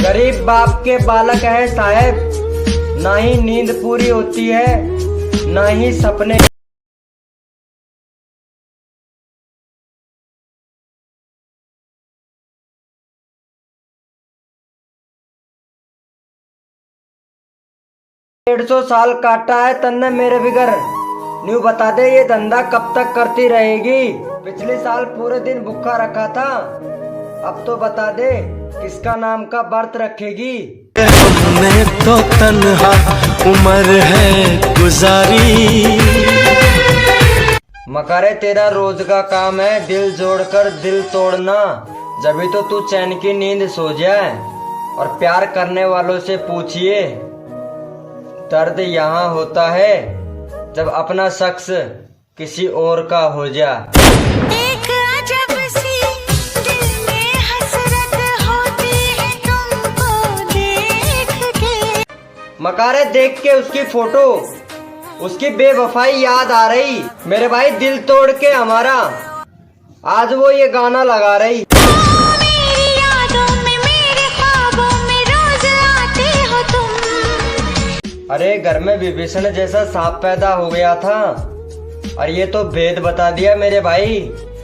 गरीब बाप के बालक है साहब, ना ही नींद पूरी होती है ना ही सपने। 150 साल काटा है तन्ने मेरे बिगर। न्यू बता दे ये धंधा कब तक करती रहेगी। पिछले साल पूरे दिन भूखा रखा था, अब तो बता दे किसका नाम का व्रत रखेगी। हमने तो तन्हा उम्र है गुजारी। मकारे तेरा रोज का काम है दिल जोड़कर दिल तोड़ना, जभी तो तू चैन की नींद सो जाए। और प्यार करने वालों से पूछिए, दर्द यहाँ होता है जब अपना शख्स किसी और का हो जाए। एक अजब सी दिल में हसरत होती है तुमको देख के। मकारे देख के उसकी फोटो, उसकी बेवफाई याद आ रही। मेरे भाई दिल तोड़ के हमारा आज वो ये गाना लगा रही। मेरी यादों में मेरे ख्वाबों में रोज आते हो तुम। अरे घर में विभीषण जैसा सांप पैदा हो गया था और ये तो भेद बता दिया मेरे भाई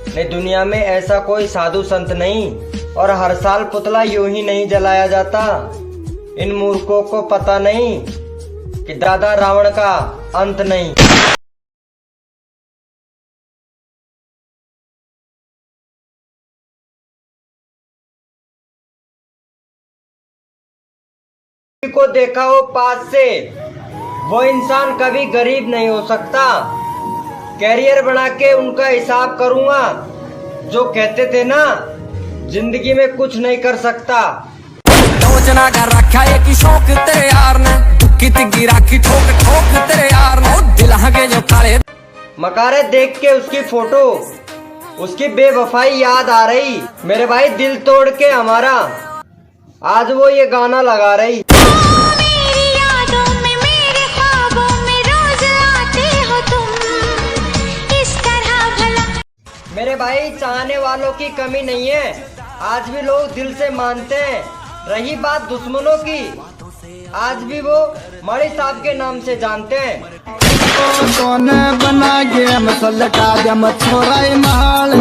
ने। दुनिया में ऐसा कोई साधु संत नहीं और हर साल पुतला यूं ही नहीं जलाया जाता। इन मूर्खों को पता नहीं कि दादा रावण का अंत नहीं। को देखा हो पास से, वो इंसान कभी गरीब नहीं हो सकता। कैरियर बना के उनका हिसाब करूंगा जो कहते थे ना जिंदगी में कुछ नहीं कर सकता। सोचना कर रखा है कि शौक तेरे यार ने कितनी राखी ठोक ठोक तेरे यार ने दिल के जो काले। मकारे देख के उसकी फोटो, उसकी बेवफाई याद आ रही। मेरे भाई दिल तोड़ के हमारा आज वो ये गाना लगा रही। मेरी यादों में मेरे ख्वाबों में रोज आते हो तुम इस तरह भला। मेरे भाई चाहने वालों की कमी नहीं है, आज भी लोग दिल से मानते हैं। रही बात दुश्मनों की, आज भी वो मणि साहब के नाम से जानते हैं। कौन बना गया मसल का जम छोरा माल।